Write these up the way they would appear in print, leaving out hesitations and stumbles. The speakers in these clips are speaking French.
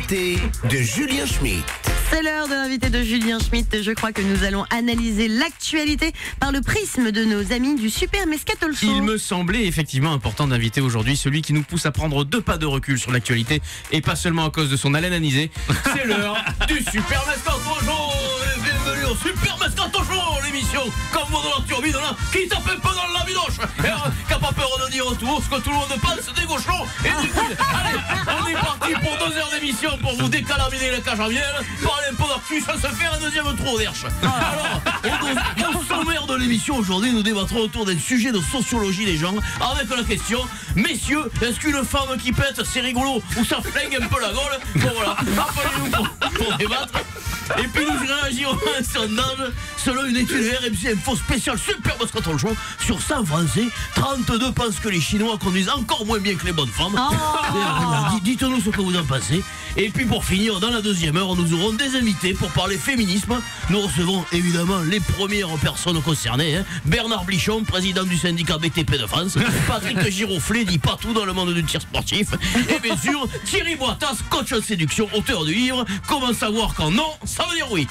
L'invité de Julien Schmitt. C'est l'heure de l'invité de Julien Schmitt. Je crois que nous allons analyser l'actualité par le prisme de nos amis du Super Mezcato Show. Il me semblait effectivement important d'inviter aujourd'hui celui qui nous pousse à prendre 2 pas de recul sur l'actualité et pas seulement à cause de son haleine anisée. C'est l'heure du Super Mezcato Show. Bienvenue au Super Mezcato Show, l'émission comme vous dans la turbine là, qui tape un peu dans la bidoche et qui n'a pas peur de dire tout ce que tout le monde pense des gauchons. Et du coup, allez, on est parti pour 2 heures d'émission pour vous décalaminer la cage à miel, parler un peu d'actu sans se faire un deuxième trou d'herche. Alors, au sommaire de l'émission aujourd'hui, nous débattrons autour d'un sujet de sociologie des gens avec la question: messieurs, est-ce qu'une femme qui pète c'est rigolo ou ça flingue un peu la gaule? Bon voilà, appelez-nous pour débattre. Et puis nous réagirons à un sondage selon une étude RMC Info spéciale Super Mezcato Show sur 100 Français. 32 pensent que les Chinois conduisent encore moins bien que les bonnes femmes. Dites-nous ce que vous en pensez. Et puis pour finir, dans la deuxième heure, nous aurons des invités pour parler féminisme. Nous recevons évidemment les premières personnes concernées, Bernard Blichon, président du syndicat BTP de France, Patrick Giroflé, dit pas tout dans le monde du tir sportif, et bien sûr Thierry Boitas, coach en séduction, auteur du livre Comment savoir quand non, ça veut dire oui.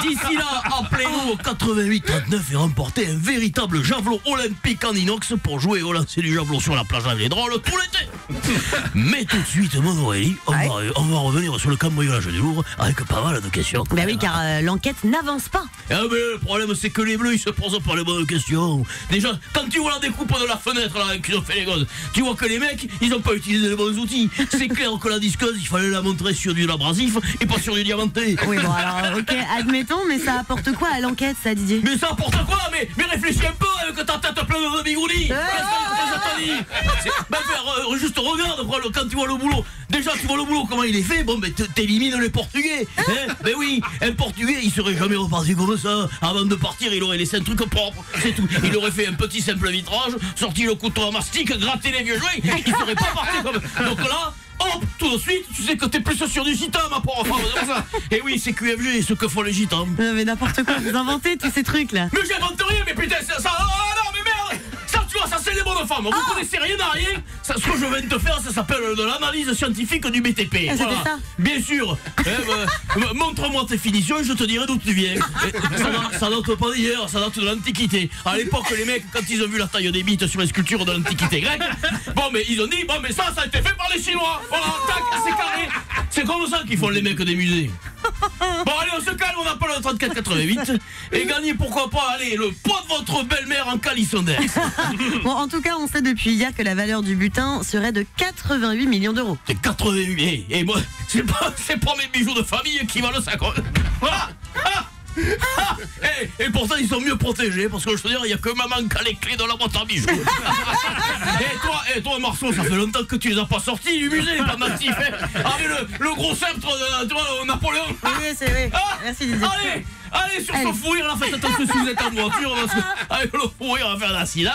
D'ici là, appelez-nous au 88 39 et remportez un véritable javelot olympique en inox pour jouer au lancer du javelot sur la plage avec les drôles tout l'été. Mais tout de suite, mon Aurélie, on va revenir sur le cambriolage du Louvre avec pas mal de questions. Ben oui, car l'enquête n'avance pas. Ah mais le problème c'est que les bleus ils se posent pas les bonnes questions. Déjà, quand tu vois la découpe de la fenêtre là qu'ils ont fait les gosses, tu vois que les mecs ils ont pas utilisé les bons outils. C'est clair que la disqueuse il fallait la montrer sur du abrasif et pas sur du diamanté. Oui bon alors ok, admettons, mais ça apporte quoi à l'enquête ça, Didier? Mais ça apporte quoi? Mais réfléchis un peu avec ta tête pleine de bigoudis. Juste regarde quoi, quand tu vois le boulot. Déjà tu vois le boulot comment il est fait. Bon ben t'élimines les Portugais. Ben oui, un Portugais il serait jamais reparti comme ça. Avant de partir il aurait laissé un truc propre. C'est tout. Il aurait fait un petit simple vitrage, sorti le couteau à mastic, gratté les vieux joints. Il serait pas parti comme. Donc là, hop, tout de suite, tu sais que t'es plus sûr du gitan, ma pauvre femme. Et oui, c'est QFG, ce que font les gitans. Mais n'importe quoi, vous inventez tous ces trucs là. Mais j'invente rien, mais putain, ça. Oh non, mais merde! Ça, tu vois, ça c'est les bonnes femmes. Vous connaissez rien à rien. Ça, ce que je viens de te faire, ça s'appelle de l'analyse scientifique du BTP. Ah, voilà. Ça. Bien sûr. Montre-moi tes finitions et je te dirai d'où tu viens. Ça date pas d'hier, ça date de l'Antiquité. À l'époque, les mecs, quand ils ont vu la taille des bites sur les sculptures de l'Antiquité grecque, bon, mais ils ont dit, bon, mais ça a été fait par les Chinois. Voilà, tac, c'est carré. C'est comme ça qu'ils font les mecs des musées. Bon, allez, on se calme, on appelle le 3488 et gagner, pourquoi pas, allez, le pot de votre belle-mère en calissondex. Bon, en tout cas, on sait depuis hier que la valeur du butin serait de 88 millions d'euros. C'est 88, et moi, c'est pas mes bijoux de famille qui valent ça, quoi. Voilà. Et pourtant ils sont mieux protégés parce que je te dis, il n'y a que maman qui a les clés de la boîte à bijoux. et toi Marceau, ça fait longtemps que tu les as pas sortis du musée, pas massif, avec le gros sceptre de Napoléon. Oui, c'est vrai. Merci Didier. Allez, sur ce fou rire, là, faites attention si vous êtes en voiture, parce qu'avec le fou rire, on va faire un accident.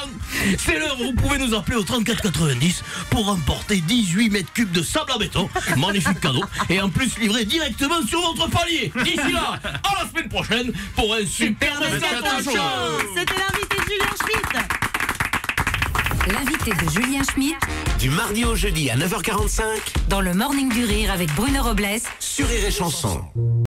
C'est l'heure où vous pouvez nous appeler au 3490 pour remporter 18 mètres cubes de sable à béton. Magnifique cadeau. Et en plus, livré directement sur votre palier. D'ici là, à la semaine prochaine pour un Super Mezcato Show. C'était l'invité de Julien Schmitt. L'invité de Julien Schmitt, Du mardi au jeudi à 9h45 dans le Morning du Rire avec Bruno Robles sur Rire et Chanson.